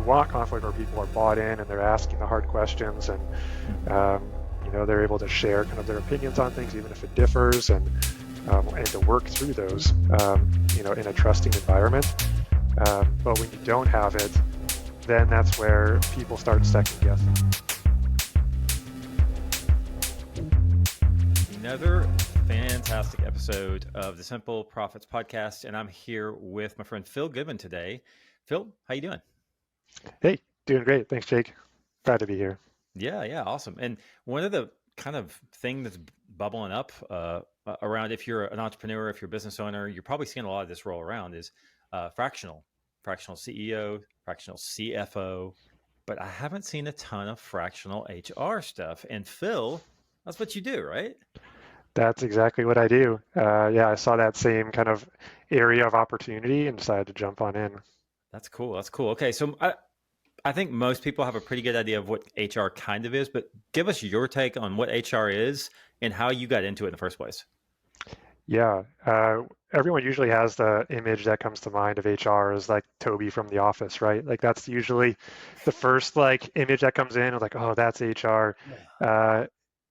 you want conflict where people are bought in and they're asking the hard questions and Mhm. they're able to share kind of their opinions on things, even if it differs, and to work through those, in a trusting environment. But when you don't have it, then that's where people start second guessing. Another fantastic episode of the Simple Profits Podcast, and I'm here with my friend Phil Goodman today. Phil, how you doing? Hey, doing great. Thanks, Jake. Glad to be here. Yeah, awesome. And one of the kind of thing that's bubbling up around, if you're an entrepreneur, if you're a business owner, you're probably seeing a lot of this roll around is fractional CEO, fractional CFO, but I haven't seen a ton of fractional HR stuff. And Phil, that's what you do, right? That's exactly what I do. Yeah, I saw that same kind of area of opportunity and decided to jump on in. That's cool. That's cool. Okay, so I think most people have a pretty good idea of what HR kind of is, but give us your take on what HR is and how you got into it in the first place. Yeah, everyone usually has the image that comes to mind of HR as like Toby from The Office, right? Like that's usually the first like image that comes in, like, oh, that's HR. Uh,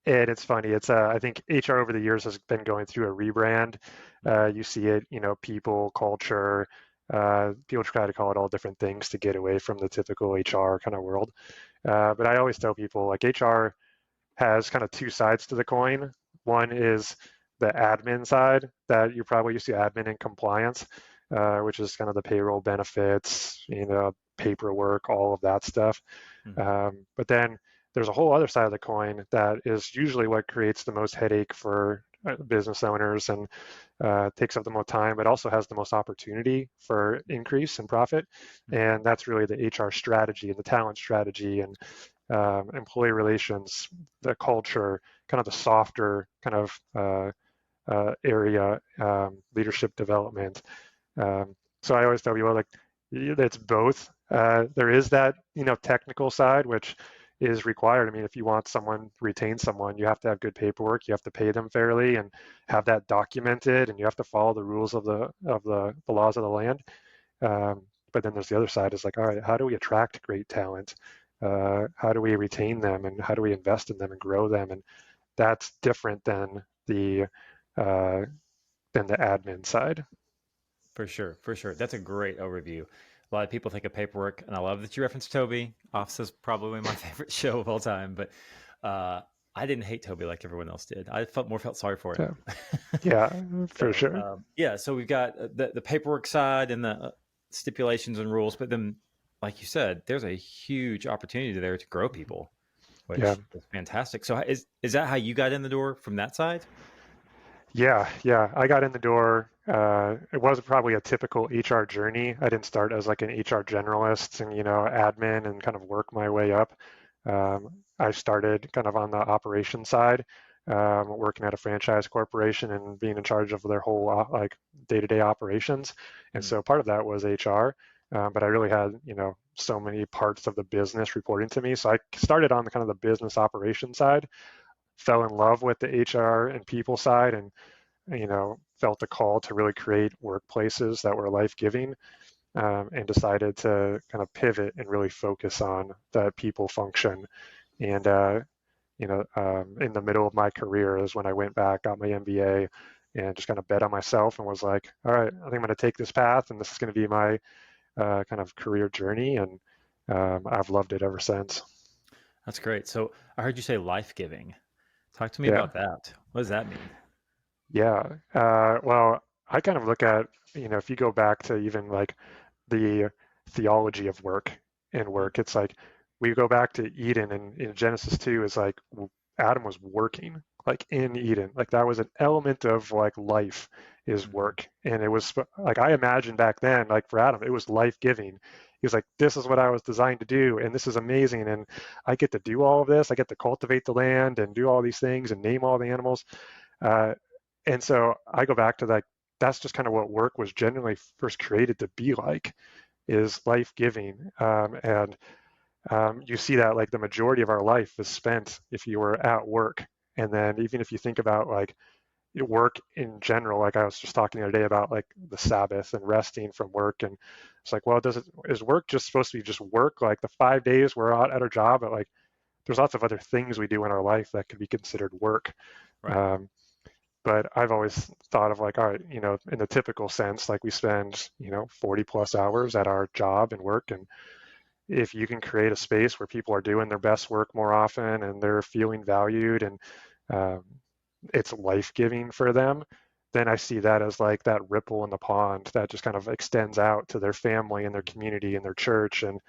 and it's funny. It's I think HR over the years has been going through a rebrand. You see it, people, culture. People try to call it all different things to get away from the typical HR kind of world. But I always tell people like HR has kind of two sides to the coin. One is the admin side that you're probably used to, admin and compliance, which is kind of the payroll benefits, paperwork, all of that stuff. Mm-hmm. But then there's a whole other side of the coin that is usually what creates the most headache for business owners and takes up the most time, but also has the most opportunity for increase and profit. Mm-hmm. And that's really the HR strategy and the talent strategy and employee relations, the culture, kind of the softer kind of area, leadership development. So I always tell people like it's both. There is that technical side which is required. I mean, if you want someone to retain someone, you have to have good paperwork. You have to pay them fairly and have that documented, and you have to follow the rules of the laws of the land. But then there's the other side is like, all right, how do we attract great talent? How do we retain them, and how do we invest in them and grow them? And that's different uh, than the admin side. For sure, for sure. That's a great overview. A lot of people think of paperwork, and I love that you referenced Toby. Office is probably my favorite show of all time, but uh, I didn't hate Toby like everyone else did. I felt sorry for him. So yeah, for So sure. yeah, so we've got the paperwork side and the stipulations and rules, but then, like you said, there's a huge opportunity there to grow people, Yeah, which is fantastic. So is that how you got in the door from that side? yeah. I got in the door. It was probably a typical HR journey. I didn't start as like an HR generalist and admin and kind of work my way up. I started kind of on the operation side, working at a franchise corporation and being in charge of their whole like day-to-day operations. And Mm. so part of that was HR, but I really had so many parts of the business reporting to me. So I started on the kind of the business operation side, fell in love with the HR and people side, and felt a call to really create workplaces that were life-giving, and decided to kind of pivot and really focus on that people function. And in the middle of my career is when I went back, got my MBA, and just kind of bet on myself and was like, all right, I think I'm going to take this path, and this is going to be my kind of career journey, and I've loved it ever since. That's great. So I heard you say life giving. Talk to me Yeah, about that. What does that mean? yeah. Well, I kind of look at, if you go back to even like the theology of work and Mm. work, it's like we go back to Eden, and in Genesis 2 is like Adam was working like in Eden. Like that was an element of like life is Mhm. work. And it was like I imagine back then, like for Adam, it was life-giving. He was like, this is what I was designed to do, and this is amazing. And I get to do all of this. I get to cultivate the land and do all these things and name all the animals. Uh, and so I go back to like that's just kind of what work was generally first created to be like, is life-giving. And you see that like the majority of our life is spent if you were at work. And then even if you think about like work in general, like I was just talking the other day about like the Sabbath and resting from work, and it's like, well, is work just supposed to be just work? Like the 5 days we're out at our job, but like there's lots of other things we do in our life that could be considered work. Right. Um, but I've always thought of like, all right, in the typical sense, like we spend, 40 plus hours at our job and work, and if you can create a space where people are doing their best work more often and they're feeling valued and um, it's life-giving for them, then I see that as like that ripple in the pond that just kind of extends out to their family and their community and their church and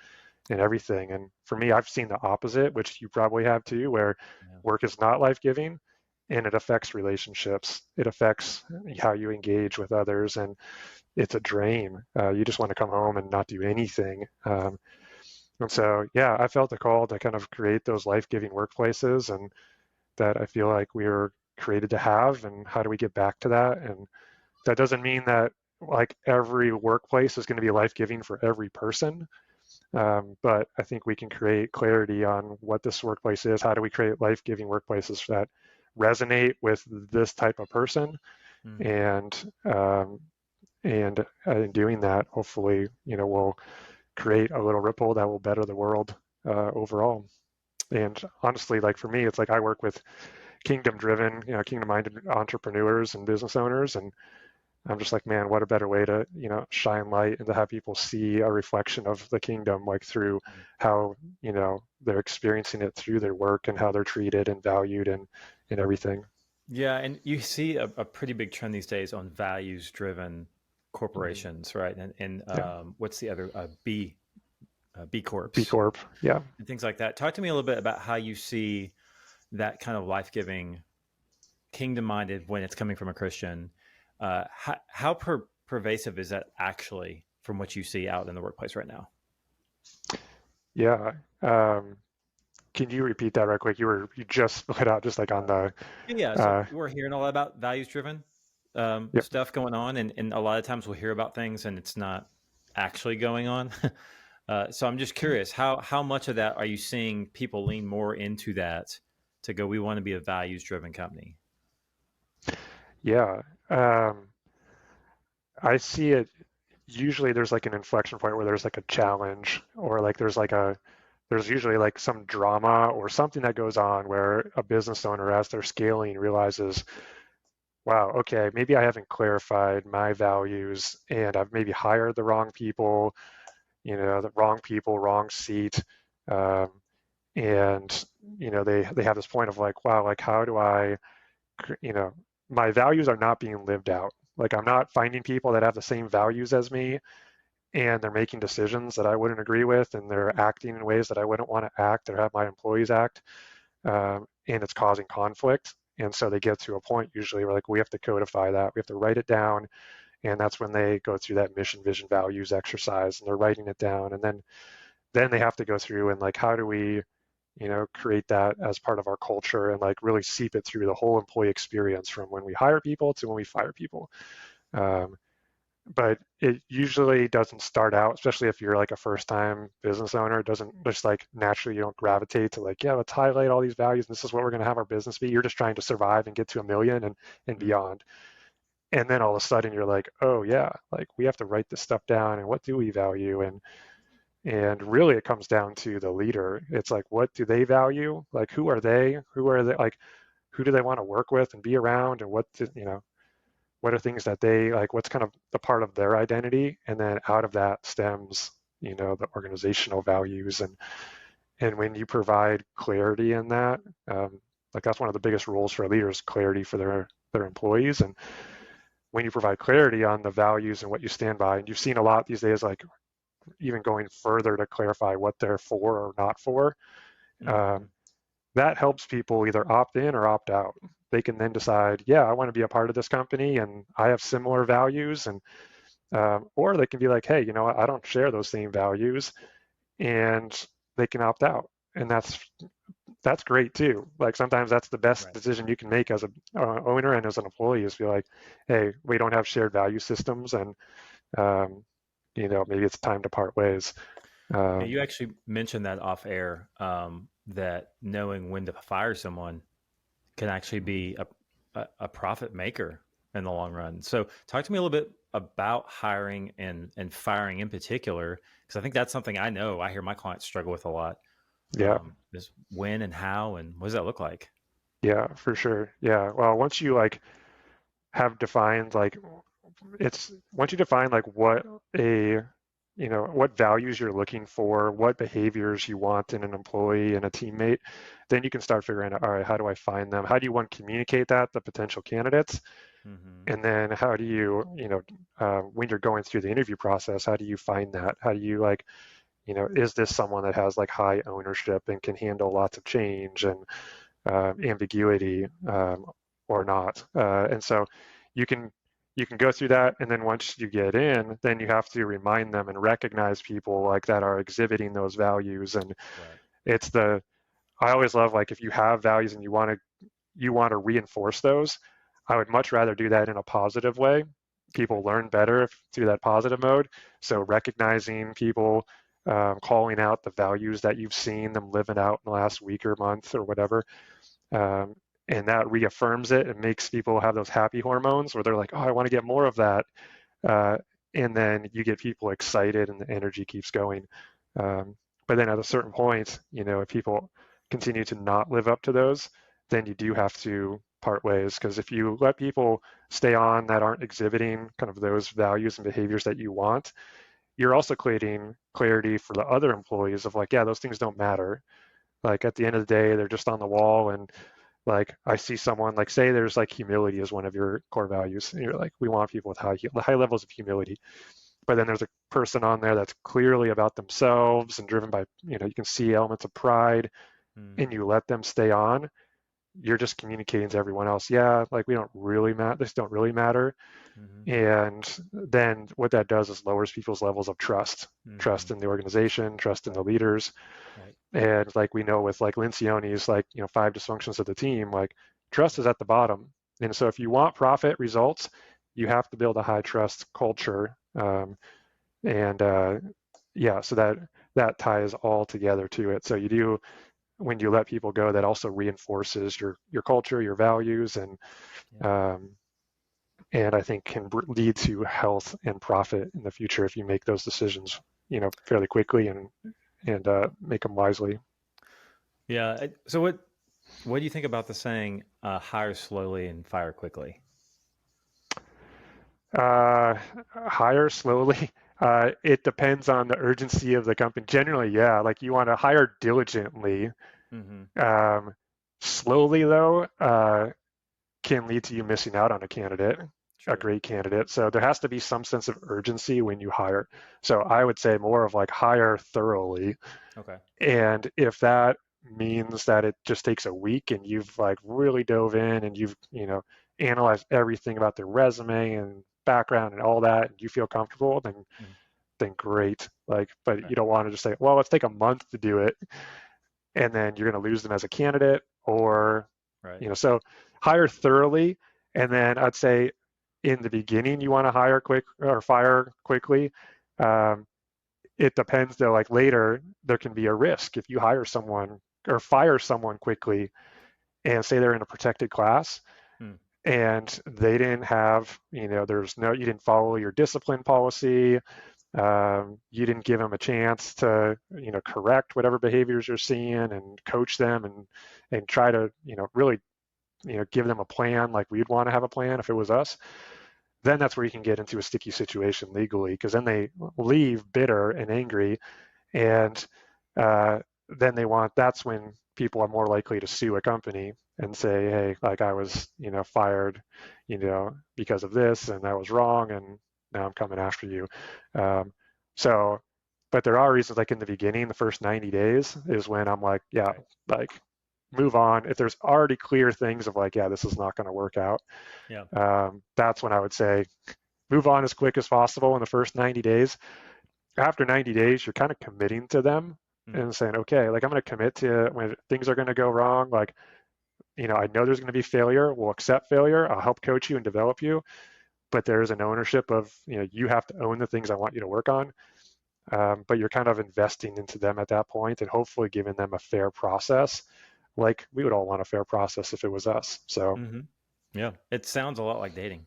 everything. And for me, I've seen the opposite, which you probably have too, where Yeah. work is not life-giving and it affects relationships. It affects how you engage with others, and it's a drain. You just want to come home and not do anything. And so, yeah, I felt the call to kind of create those life-giving workplaces, and that I feel like we were created to have. And how do we get back to that? And that doesn't mean that like every workplace is going to be life-giving for every person. But I think we can create clarity on what this workplace is. How do we create life-giving workplaces that resonate with this type of person? Mm. And in doing that, hopefully, we'll create a little ripple that will better the world overall. And honestly, like for me, it's like I work with kingdom-driven, kingdom-minded entrepreneurs and business owners, and I'm just like, man, what a better way to, shine light and to have people see a reflection of the kingdom, like through how, they're experiencing it through their work and how they're treated and valued and everything. Yeah, and you see a pretty big trend these days on values-driven Mm-hmm. corporations, right? And Yeah. what's the other B B Corps Corp. Yeah. and things like that. Talk to me a little bit about how you see that kind of life-giving, kingdom-minded when it's coming from a Christian. How pervasive is that actually from what you see out in the workplace right now? Yeah. Can you repeat that real quick? You just split out just like on the Yeah, so uh we're hearing a lot about values-driven yep. stuff going on, and a lot of times we'll hear about things and it's not actually going on. So I'm just curious, how much of that are you seeing people lean more into that to go, we want to be a values-driven company? Yeah. Um I see it usually there's like an inflection point where there's like a challenge or like there's usually like some drama or something that goes on where a business owner as they're scaling realizes, wow, okay, maybe I haven't clarified my values and I've maybe hired the wrong people, the wrong people, wrong seat. Um, and they have this point of like, wow, like how do I, you know, my values are not being lived out. Like I'm not finding people that have the same values as me and they're making decisions that I wouldn't agree with, and they're acting in ways that I wouldn't want to act or have my employees act, and it's causing conflict. And so they get to a point usually where like we have to codify that, we have to write it down, and that's when they go through that mission, vision, values exercise, and they're writing it down, and then they have to go through and like how do we create that as part of our culture and like really seep it through the whole employee experience from when we hire people to when we fire people. Um, but it usually doesn't start out, especially if you're like a first time business owner, it doesn't just like naturally you don't gravitate to like, yeah, let's highlight all these values and this is what we're going to have our business be. You're just trying to survive and get to a million and Mm. beyond. And then all of a sudden you're like, oh yeah, like we have to write this stuff down and what do we value? And really it comes down to the leader. It's like, what do they value? Like who are they? Who are they like who do they want to work with and be around, and what are things that they like, what's kind of the part of their identity, and then out of that stems the organizational values. And when you provide clarity in that, like that's one of the biggest rules for leaders, clarity for their employees. And when you provide clarity on the values and what you stand by, and you've seen a lot these days, like even going further to clarify what they're for or not for, Mm-hmm. um, that helps people either opt in or opt out. They can then decide, yeah, I want to be a part of this company and I have similar values, and or they can be like, hey, I don't share those same values, and they can opt out, and that's great too. Like sometimes that's the best Right. decision you can make as a owner and as an employee is be like, hey, we don't have shared value systems, and um, maybe it's time to part ways. Yeah, Um, you actually mentioned that off air, that knowing when to fire someone can actually be a profit maker in the long run. So talk to me a little bit about hiring and firing in particular, because I think that's something I know I hear my clients struggle with a lot. Yeah, Is when and how and what does that look like? yeah, for sure. Yeah. Well, once you like have defined like it's once you define like what a what values you're looking for, what behaviors you want in an employee and a teammate, then you can start figuring out, all right, how do I find them? How do you want to communicate that to potential candidates? Mm-hmm. And then how do you, when you're going through the interview process, how do you find that? How do you like, is this someone that has like high ownership and can handle lots of change and ambiguity or not? And so you can you can go through that, and then once you get in, then you have to remind them and recognize people like that are exhibiting those values. And Right. it's the I always love like if you have values and you want to reinforce those, I would much rather do that in a positive way. People learn better through that positive mode. So recognizing people, calling out the values that you've seen them living out in the last week or month or whatever, um, and that reaffirms it and makes people have those happy hormones where they're like, oh, I want to get more of that. Uh, and then you get people excited and the energy keeps going. But then at a certain point, if people continue to not live up to those, then you do have to part ways. Because if you let people stay on that aren't exhibiting kind of those values and behaviors that you want, you're also creating clarity for the other employees of like, yeah, those things don't matter. Like at the end of the day, they're just on the wall. And like I see someone like say there's like humility is one of your core values, and you're like, we want people with high levels of humility. But then there's a person on there that's clearly about themselves and driven by, you can see elements of pride, and Mm-hmm. you let them stay on, you're just communicating to everyone else, yeah, like we don't really matter, this don't really matter. Mm-hmm. And then what that does is lowers people's levels of trust Mm-hmm. in the organization, trust in the Right. leaders. Right. And like we know with like Lencioni's like, five dysfunctions of the team, like trust Yep. is at the bottom. And so if you want profit results, you have to build a high trust culture. And yeah, so that ties all together to it. So you do when you let people go, that also reinforces your culture, your values, Yeah. um, and I think can lead to health and profit in the future if you make those decisions, fairly quickly and make them wisely. Yeah. So what do you think about the saying hire slowly and fire quickly? Uh, Hire slowly. It depends on the urgency of the company. Generally, yeah, like you want to hire diligently. Mm-hmm. Um, Slowly, though, can lead to you missing out on a candidate, a True. great candidate. So there has to be some sense of urgency when you hire. So I would say more of like hire thoroughly. Okay. And if that means that it just takes a week and you've like really dove in and you've, analyzed everything about their resume and background and all that, and you feel comfortable, Mm. then great. Like, but Okay. you don't want to just say, well, let's take a month to do it, and then you're going to lose them as a candidate, Right. or, Right. so hire thoroughly. And then I'd say in the beginning you want to hire quick or fire quickly. Um, it depends though, like later there can be a risk if you hire someone or fire someone quickly and say they're in a protected class Mm. and they didn't have, you didn't follow your discipline policy. You didn't give them a chance to, correct whatever behaviors you're seeing and coach them and try to, really, give them a plan like we'd want to have a plan if it was us. Then that's where you can get into a sticky situation legally because then they leave bitter and angry, and uh, then that's when people are more likely to sue a company and say, hey, like I was, fired, because of this and I was wrong and now I'm coming after you. Um, so, but there are reasons like in the beginning, the first 90 days is when I'm like, yeah, Right. like move on. If there's already clear things of like, yeah, this is not going to work out, Yeah. that's when I would say move on as quick as possible in the first 90 days. After 90 days, you're kind of committing to them Mm. and saying, okay, like I'm going to commit to when things are going to go wrong. Like, I know there's going to be failure. We'll accept failure. I'll help coach you and develop you. But there is an ownership of, you have to own the things I want you to work on. But you're kind of investing into them at that point and hopefully giving them a fair process. Like we would all want a fair process if it was us. So, Mm-hmm. Yeah, it sounds a lot like dating.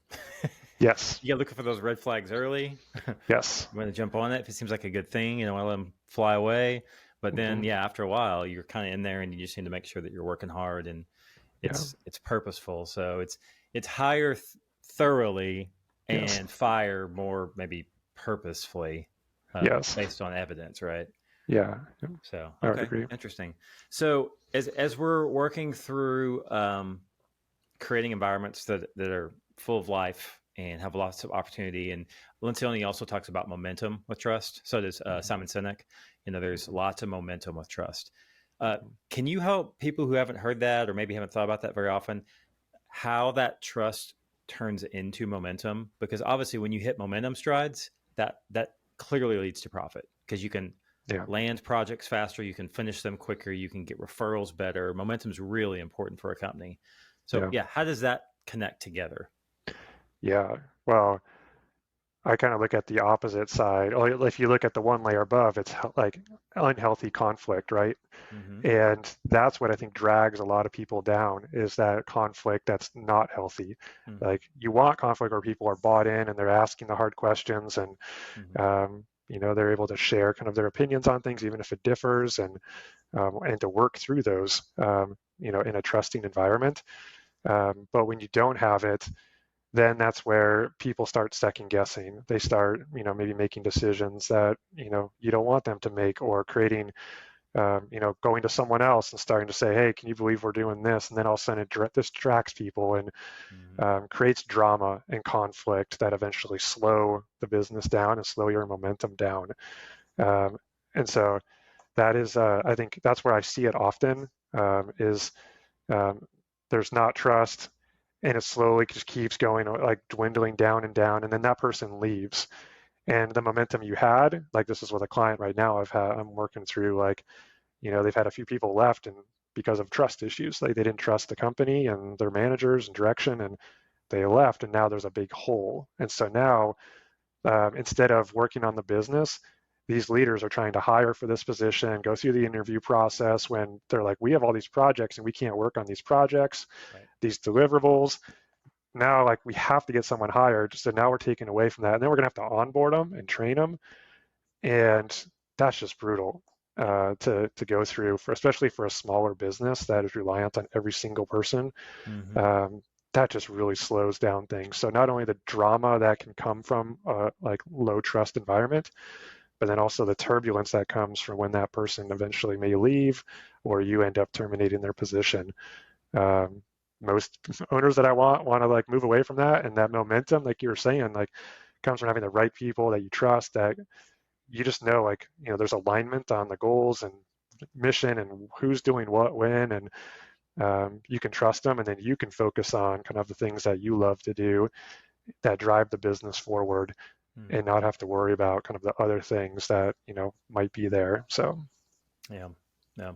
Yes, You got looking for those red flags early. yes, You want to jump on it if it seems like a good thing. You don't want to let them fly away. But then, hmm yeah, after a while, you're kind of in there, and you just need to make sure that you're working hard and yeah, it's purposeful. So it's hire thoroughly yes, and fire more maybe purposefully, yes, based on evidence, right? yeah, yeah, So I would okay, agree. interesting. So as we're working through creating environments that are full of life and have lots of opportunity. And Lencioni also talks about momentum with trust. So does Mhm, Simon Sinek. You know, there's mhm, lots of momentum with trust. mhm. Can you help people who haven't heard that or maybe haven't thought about that very often, how that trust turns into momentum? Because obviously, when you hit momentum strides, that clearly leads to profit because you can Yeah, land projects faster, you can finish them quicker, you can get referrals better. Momentum is really important for a company. So yeah, yeah, how does that connect together? yeah. Well, I kind of look at the opposite side. Or if you look at the one layer above, it's like unhealthy conflict, right? Mm-hmm. And that's what I think drags a lot of people down is that conflict that's not healthy. Mm-hmm. Like you want conflict where people are bought in and they're asking the hard questions and Mm-hmm. they're able to share kind of their opinions on things even if it differs and to work through those in a trusting environment. But when you don't have it, then that's where people start second guessing. They start, maybe making decisions that, you don't want them to make or creating, going to someone else and starting to say, hey, can you believe we're doing this? And then all of a sudden it distracts people and Mm-hmm. creates drama and conflict that eventually slow the business down and slow your momentum down. Um, and so that is, I think that's where I see it often is um, there's not trust and it slowly just keeps going like dwindling down and down and then that person leaves and the momentum you had like this is with a client right now I'm working through like they've had a few people left and because of trust issues like they didn't trust the company and their managers and direction and they left and now there's a big hole and so now instead of working on the business these leaders are trying to hire for this position go through the interview process when they're like we have all these projects and we can't work on these projects Right. these deliverables now like we have to get someone hired so now we're taking away from that and then we're going to have to onboard them and train them and that's just brutal Yeah. to go through for especially for a smaller business that is reliant on every single person Mm-hmm. um, that just really slows down things so not only the drama that can come from like low trust environment but then also the turbulence that comes from when that person eventually may leave or you end up terminating their position um, most owners that I want to like move away from that and that momentum, like you were saying, like comes from having the right people that you trust that you just know like there's alignment on the goals and mission and who's doing what when and you can trust them and then you can focus on kind of the things that you love to do that drive the business forward Mm. and not have to worry about kind of the other things that might be there so Yeah. Yeah.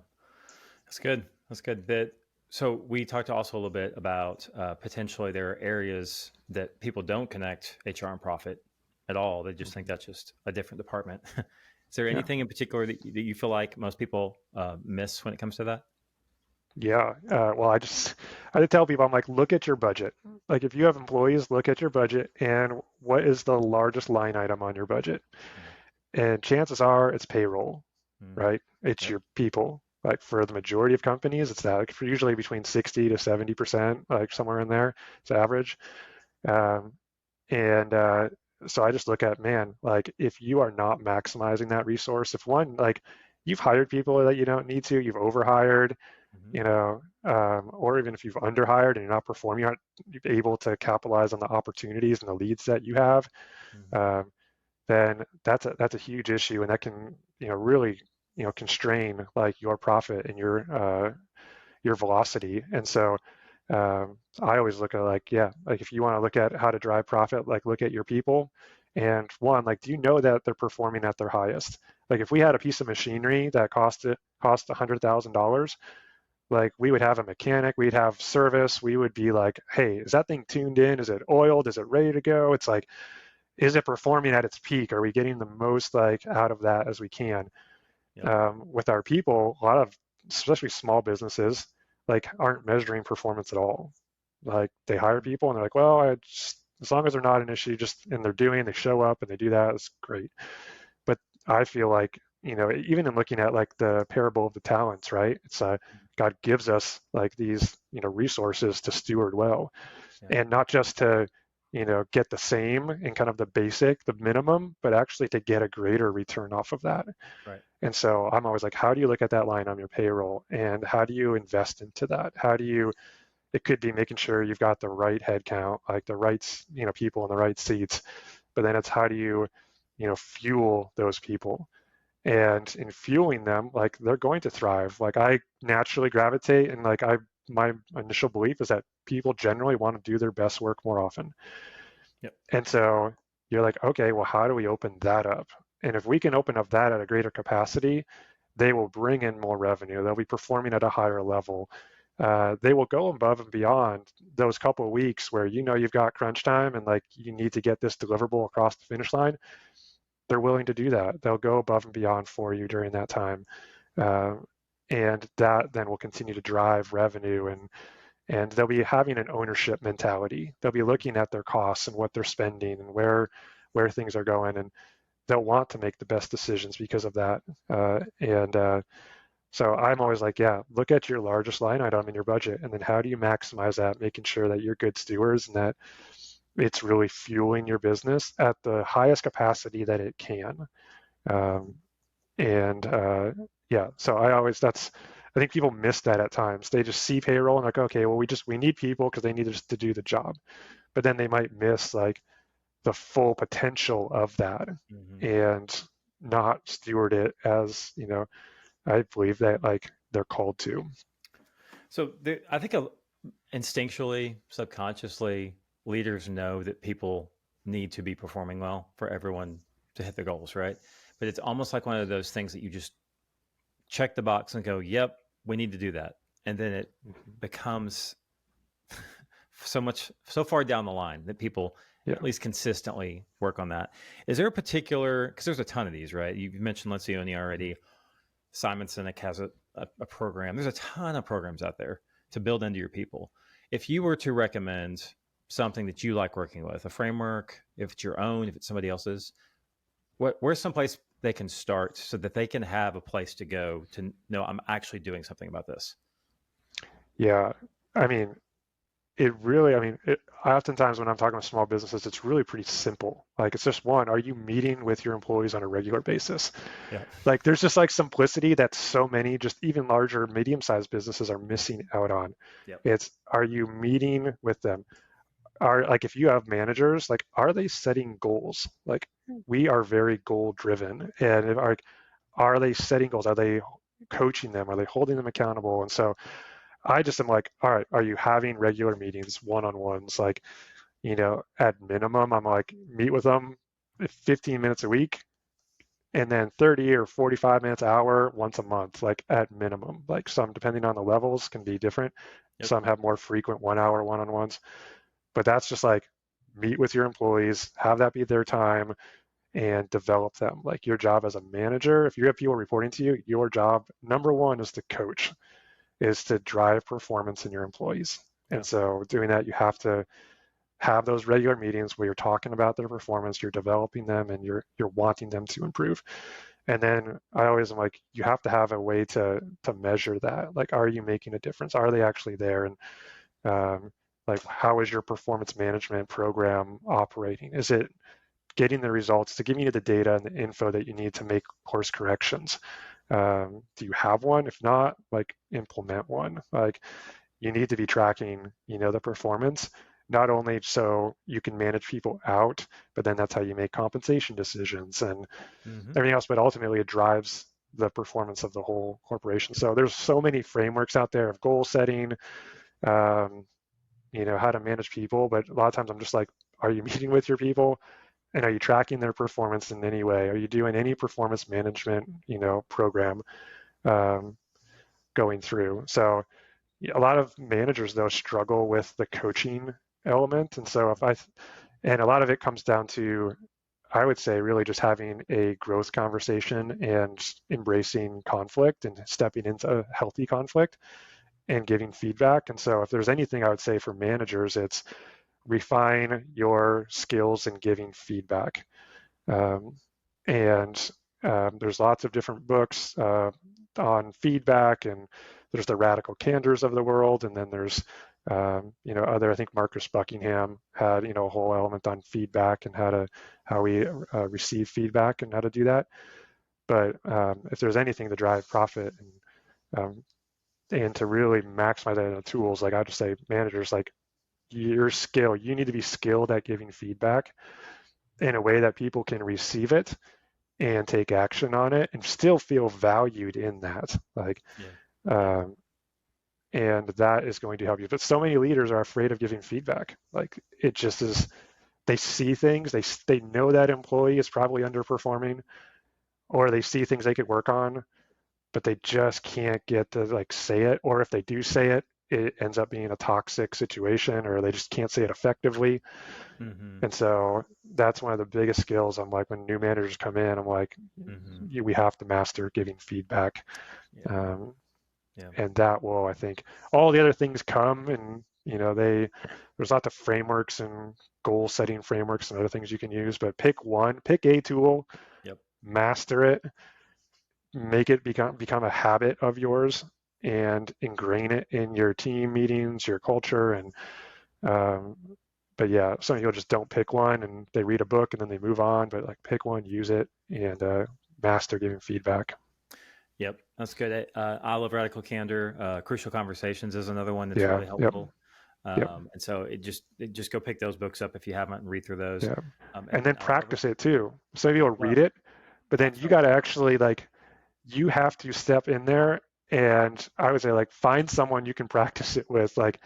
That's good. That's good. So we talked also a little bit about potentially there are areas that people don't connect HR and profit at all. They just think mhm, that's just a different department. Is there yeah. anything in particular that you feel like most people miss when it comes to that? Yeah, well, I tell people, I'm like, look at your budget. Like, if you have employees, look at your budget and what is the largest line item on your budget? Mm, And chances are it's payroll, mm, right? It's yep. your people. Like for the majority of companies, it's that like for usually between 60 to 70%, like somewhere in there, it's average. Um, and so I just look at, man, like if you are not maximizing that resource, if one, like you've hired people that you don't need to, you've overhired, Hmm. or even if you've underhired and you're not performing, you aren't able to capitalize on the opportunities and the leads that you have, Hmm. um, then that's a huge issue, and that can really constrain like your profit and your velocity. And so I always look at like like if you want to look at how to drive profit, like look at your people, and one like do you know that they're performing at their highest? Like if we had a piece of machinery that cost $100,000 like we would have a mechanic, we'd have service, we would be like, hey, is that thing tuned in? Is it oiled? Is it ready to go? It's like, is it performing at its peak? Are we getting the most like out of that as we can? Yep. With our people, a lot of especially small businesses like aren't measuring performance at all. Like they hire people and they're like, well, as long as they're not an issue, just and they show up and they do that, it's great. But I feel like, even in looking at like the parable of the talents, right? It's God gives us like these, resources to steward well, Yeah. and not just to, get the same in kind of the basic, the minimum, but actually to get a greater return off of that. Right. And so I'm always like, how do you look at that line on your payroll and how do you invest into that? How do you, it could be making sure you've got the right head count, like the right, people in the right seats, but then it's how do you, fuel those people? And in fueling them, like they're going to thrive. Like I naturally gravitate, and like my initial belief is that people generally want to do their best work more often. Yep. And so you're like, okay, well, how do we open that up? And if we can open up that at a greater capacity, they will bring in more revenue. They'll be performing at a higher level. They will go above and beyond those couple of weeks where you've got crunch time and like you need to get this deliverable across the finish line. They're willing to do that. They'll go above and beyond for you during that time, uh, and that then will continue to drive revenue, and they'll be having an ownership mentality. They'll be looking at their costs and what they're spending and where things are going, and they'll want to make the best decisions because of that. And so I'm always like, yeah, look at your largest line item in your budget, and then how do you maximize that, making sure that you're good stewards and that it's really fueling your business at the highest capacity that it can. Um, and yeah, so I think people miss that at times. They just see payroll and like, okay, well, we need people because they need us to do the job. But then they might miss like the full potential of that Mm-hmm. and not steward it as, I believe that like they're called to. So I think instinctually, subconsciously, leaders know that people need to be performing well for everyone to hit their goals, right? But it's almost like one of those things that you just check the box and go, "Yep, we need to do that," and then it Mhm. becomes so far down the line that people Yeah. at least consistently work on that. Is there a particular, because there's a ton of these, right? You mentioned Lencioni already. Simon Sinek has a program. There's a ton of programs out there to build into your people. If you were to recommend something that you like working with, a framework, if it's your own, if it's somebody else's, where's some place they can start so that they can have a place to go to know I'm actually doing something about this? Yeah. I mean, oftentimes when I'm talking with small businesses, it's really pretty simple. Like it's just one, are you meeting with your employees on a regular basis? Yeah. Like there's just like simplicity that so many just even larger medium-sized businesses are missing out on. Yep. It's, are you meeting with them? Are like, if you have managers, like are they setting goals? Like we are very goal driven, and are they setting goals? Are they coaching them? Are they holding them accountable? And so I just am like, all right, are you having regular meetings, one-on-ones? Like, at minimum, I'm like, meet with them 15 minutes a week, and then 30 or 45 minutes, hour once a month, like at minimum. Like some, depending on the levels, can be different. Yep. Some have more frequent 1 hour one-on-ones, but that's just like meet with your employees, have that be their time, and develop them. Like your job as a manager, if you have people reporting to you, your job number one is to coach, is to drive performance in your employees. Yeah. And so doing that, you have to have those regular meetings where you're talking about their performance, you're developing them, and you're wanting them to improve. And then I always am like, you have to have a way to measure that. Like, are you making a difference? Are they actually there? And like, how is your performance management program operating? Is it getting the results, to giving you the data and the info that you need to make course corrections? Do you have one? If not, like implement one. Like you need to be tracking, the performance, not only so you can manage people out, but then that's how you make compensation decisions and Mm-hmm. everything else. But ultimately, it drives the performance of the whole corporation. So there's so many frameworks out there of goal setting, um, how to manage people. But a lot of times I'm just like, are you meeting with your people? And are you tracking their performance in any way? Are you doing any performance management, program um, going through? So a lot of managers though struggle with the coaching element, and so and a lot of it comes down to, I would say, really just having a growth conversation and embracing conflict and stepping into healthy conflict. and giving feedback. And so if there's anything I would say for managers, it's refine your skills in giving feedback. Um, and there's lots of different books on feedback, and there's the Radical Candors of the world, and then there's other. I think Marcus Buckingham had a whole element on feedback and how we receive feedback and how to do that. But if there's anything to drive profit and to really maximize the tools, like I just say, managers, like your skill, you need to be skilled at giving feedback in a way that people can receive it and take action on it and still feel valued in that. Like, and that is going to help you. But so many leaders are afraid of giving feedback. Like it just is, they see things, they know that employee is probably underperforming, or they see things they could work on, but they just can't get to like say it. Or if they do say it, it ends up being a toxic situation, or they just can't say it effectively. Mm-hmm. And so that's one of the biggest skills. I'm like, when new managers come in, I'm like, we have to master giving feedback. And that will, I think, all the other things come, and there's lots of frameworks and goal setting frameworks and other things you can use, but pick a tool, master it, make it become a habit of yours, and ingrain it in your team meetings, your culture. And but yeah, some people just don't pick one and they read a book and then they move on, but like pick one, use it, and master giving feedback. Yep, that's good. I love Radical Candor. Crucial Conversations is another one that's really helpful. And so it just go pick those books up if you haven't, and read through those. Yeah. And then practice it too. Some people read it, but then you got to actually you have to step in there, and I would say find someone you can practice it with. Like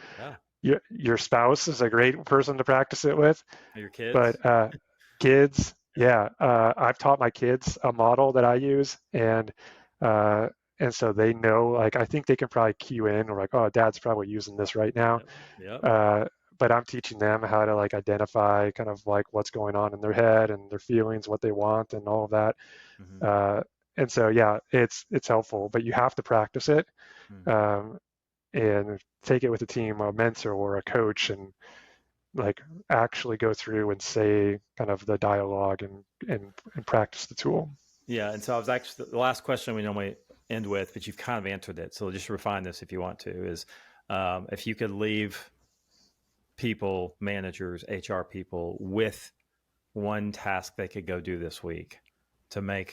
your spouse is a great person to practice it with. Your kids. But kids, I've taught my kids a model that I use, and so they know, I think they can probably cue in, or oh, dad's probably using this right now. But I'm teaching them how to identify kind of what's going on in their head and their feelings, what they want, and all of that. And so, it's helpful, but you have to practice it and take it with a team, a mentor or a coach, and actually go through and say kind of the dialogue and practice the tool. Yeah. And so I was actually, the last question we normally end with, but you've kind of answered it. So just refine this if you want to, is if you could leave people, managers, HR people, with one task they could go do this week to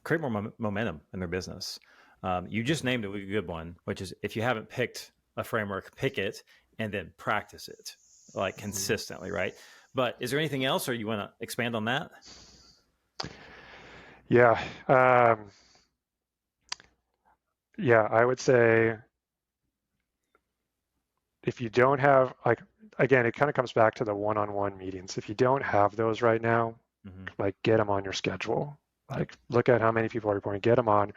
create more momentum in their business. You just named a good one, which is, if you haven't picked a framework, pick it and then practice it consistently, right? But is there anything else, or you want to expand on that? Yeah. I would say, if you don't have, again, it kind of comes back to the one-on-one meetings. If you don't have those right now, get them on your schedule. Look at how many people are reporting, get them on,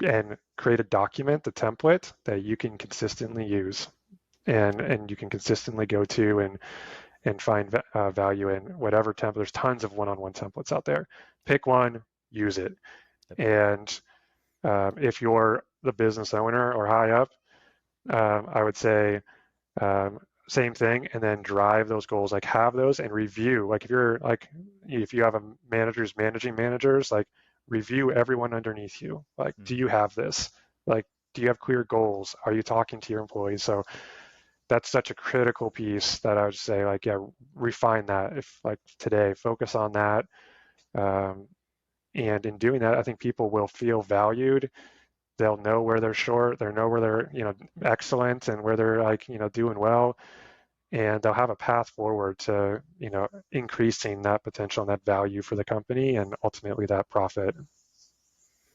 and create a document, the template that you can consistently use, and you can consistently go to and find value in whatever template. There's tons of one-on-one templates out there. Pick one, use it. And if you're the business owner or high up, I would say same thing, and then drive those goals. Have those and review. If you have a manager who's managing managers, review everyone underneath you. Do you have this? Do you have clear goals? Are you talking to your employees? So that's such a critical piece that I would say, refine that. If today, focus on that. And in doing that, I think people will feel valued. They'll know where they're short. They'll know where they're, excellent, and where they're doing well. And they'll have a path forward to, increasing that potential and that value for the company, and ultimately that profit.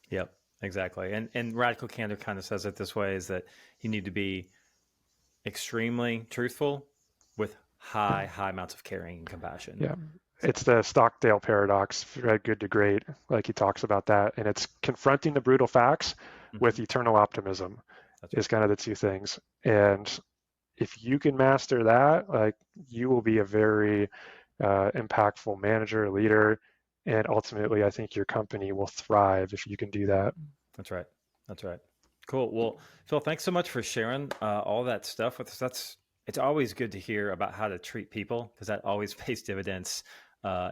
Yep, exactly. And Radical Candor kind of says it this way, is that you need to be extremely truthful with high amounts of caring and compassion. Yeah. It's the Stockdale paradox, good to great. He talks about that, and it's confronting the brutal facts with eternal optimism. Is kind of the two things. And if you can master that, you will be a very impactful manager, leader, and ultimately, I think your company will thrive if you can do that. That's right. Cool. Well, Phil, thanks so much for sharing all that stuff with us. It's always good to hear about how to treat people, because that always pays dividends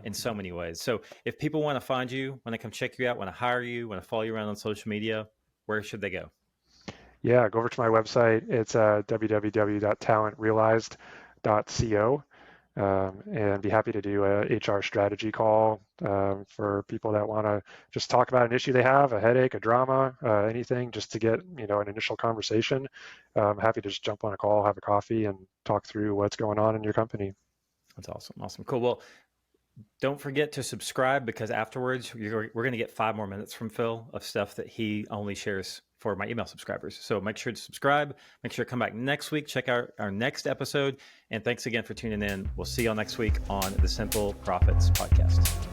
in so many ways. So if people want to find you, want to come check you out, want to hire you, want to follow you around on social media, where should they go? Yeah, go over to my website. It's www.talentrealized.co. And be happy to do a HR strategy call for people that want to just talk about an issue they have, a headache, a drama, anything, just to get an initial conversation. Happy to just jump on a call, have a coffee, and talk through what's going on in your company. That's awesome. Awesome. Cool. Well, don't forget to subscribe, because afterwards we're going to get 5 more minutes from Phil of stuff that he only shares for my email subscribers. So make sure to subscribe. Make sure to come back next week. Check out our next episode. And thanks again for tuning in. We'll see y'all next week on the Simple Profits Podcast.